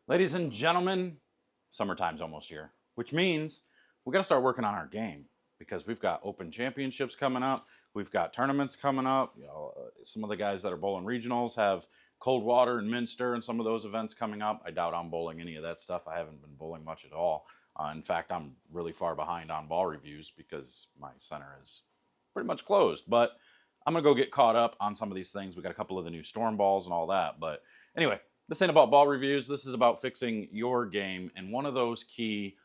Ladies and gentlemen, summertime's almost here, which means we got to start working on our game because we've got open championships coming up. We've got tournaments coming up. Some of the guys that are bowling regionals have Coldwater and Minster and some of those events coming up. I doubt I'm bowling any of that stuff. I haven't been bowling much at all. In fact, I'm really far behind on ball reviews because my center is pretty much closed. But I'm going to go get caught up on some of these things. We got a couple of the new storm balls and all that. But anyway, this ain't about ball reviews. This is about fixing your game. And one of those key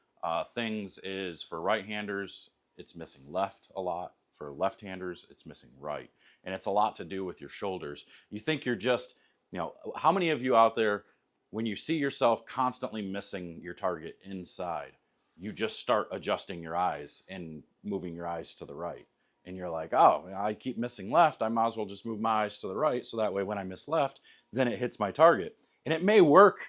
things is for right-handers, it's missing left a lot. For left-handers, it's missing right. And it's a lot to do with your shoulders. You think you're just, how many of you out there, when you see yourself constantly missing your target inside, you just start adjusting your eyes and moving your eyes to the right? And you're like, oh, I keep missing left. I might as well just move my eyes to the right. So that way when I miss left, then it hits my target. And it may work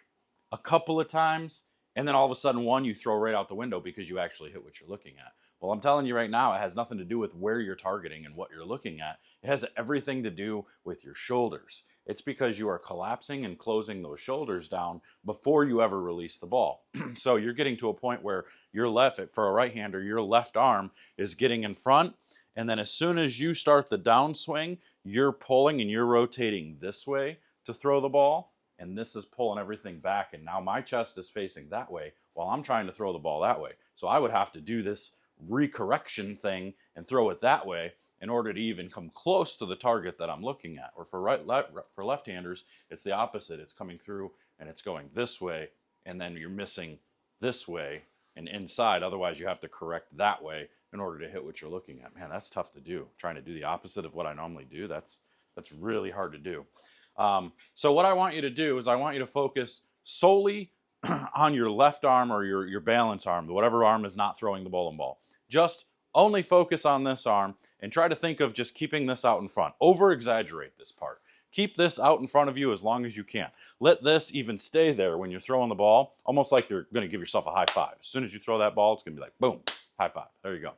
a couple of times. And then all of a sudden one you throw right out the window because you actually hit what you're looking at. Well, I'm telling you right now, it has nothing to do with where you're targeting and what you're looking at. It has everything to do with your shoulders. It's because you are collapsing and closing those shoulders down before you ever release the ball. So you're getting to a point where your left, for a right-hander, your left arm is getting in front. And then as soon as you start the downswing, you're pulling and you're rotating this way to throw the ball. And this is pulling everything back. And now my chest is facing that way while I'm trying to throw the ball that way. So I would have to do this recorrection thing and throw it that way in order to even come close to the target that I'm looking at. Or for left-handers, it's the opposite. It's coming through and it's going this way, and then you're missing this way and inside. Otherwise, you have to correct that way in order to hit what you're looking at. Man, that's tough to do. Trying to do the opposite of what I normally do, that's really hard to do. So what I want you to do is I want you to focus solely on your left arm or your balance arm, whatever arm is not throwing the bowling ball. Just only focus on this arm and try to think of just keeping this out in front. Over-exaggerate this part. Keep this out in front of you as long as you can. Let this even stay there when you're throwing the ball, almost like you're going to give yourself a high five. As soon as you throw that ball, it's going to be like, boom, high five. There you go.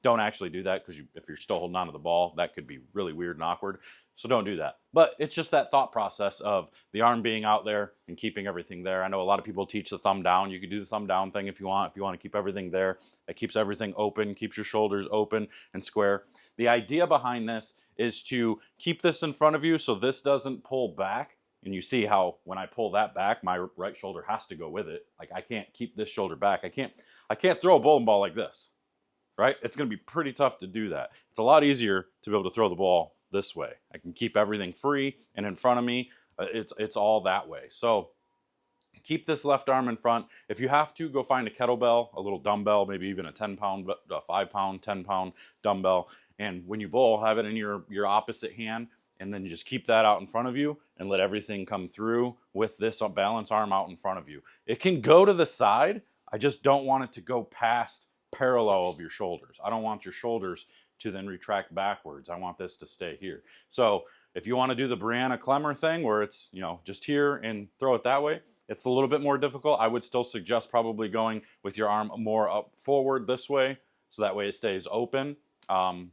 Don't actually do that because if you're still holding on to the ball, that could be really weird and awkward. So don't do that. But it's just that thought process of the arm being out there and keeping everything there. I know a lot of people teach the thumb down. You can do the thumb down thing if you want. If you want to keep everything there, it keeps everything open, keeps your shoulders open and square. The idea behind this is to keep this in front of you so this doesn't pull back. And you see how when I pull that back, my right shoulder has to go with it. Like I can't keep this shoulder back. I can't throw a bowling ball like this, right? It's going to be pretty tough to do that. It's a lot easier to be able to throw the ball this way. I can keep everything free and in front of me. It's all that way. So keep this left arm in front. If you have to, go find a kettlebell, a little dumbbell, maybe even a 10-pound, 5-pound, 10-pound dumbbell. And when you bowl, have it in your opposite hand, and then you just keep that out in front of you and let everything come through with this balance arm out in front of you. It can go to the side. I just don't want it to go past parallel of your shoulders. I don't want your shoulders to then retract backwards. I want this to stay here. So if you want to do the Brianna Clemmer thing where it's, just here and throw it that way, it's a little bit more difficult. I would still suggest probably going with your arm more up forward this way, so that way it stays open.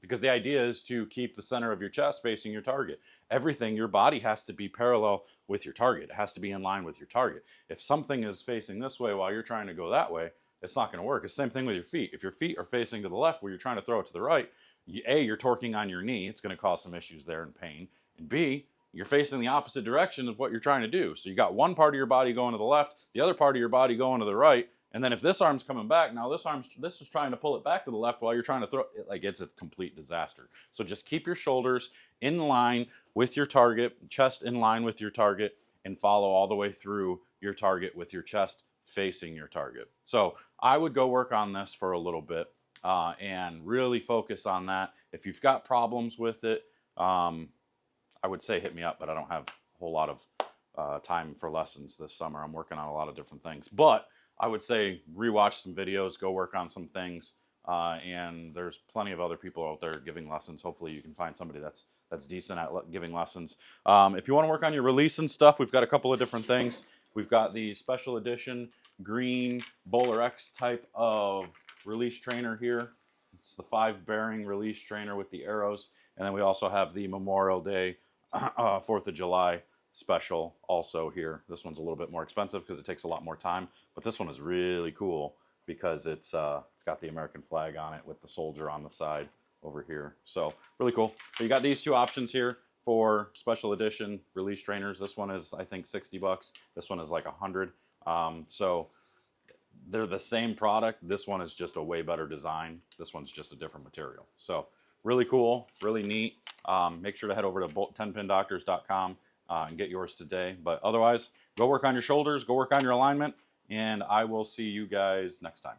Because the idea is to keep the center of your chest facing your target. Everything, your body has to be parallel with your target. It has to be in line with your target. If something is facing this way while you're trying to go that way, it's not going to work. It's the same thing with your feet. If your feet are facing to the left where you're trying to throw it to the right, A, you're torquing on your knee. It's going to cause some issues there and pain. And B, you're facing the opposite direction of what you're trying to do. So you got one part of your body going to the left, the other part of your body going to the right. And then if this arm's coming back, now this is trying to pull it back to the left while you're trying to throw it. Like, it's a complete disaster. So just keep your shoulders in line with your target, chest in line with your target, and follow all the way through your target with your chest facing your target. So I would go work on this for a little bit and really focus on that. If you've got problems with it, I would say hit me up, but I don't have a whole lot of time for lessons this summer. I'm working on a lot of different things. But I would say rewatch some videos, go work on some things, and there's plenty of other people out there giving lessons. Hopefully you can find somebody that's decent at giving lessons. If you want to work on your release and stuff, we've got a couple of different things. We've got the special edition green Bowler X type of release trainer here. It's the 5-bearing release trainer with the arrows. And then we also have the Memorial Day, 4th of July special also here. This one's a little bit more expensive because it takes a lot more time, but this one is really cool because it's got the American flag on it with the soldier on the side over here. So really cool. So you got these two options here for special edition release trainers. This one is, I think, 60 bucks. This one is like 100. So they're the same product. This one is just a way better design. This one's just a different material. So really cool, really neat. Make sure to head over to 10pindoctors.com and get yours today. But otherwise, go work on your shoulders, go work on your alignment, and I will see you guys next time.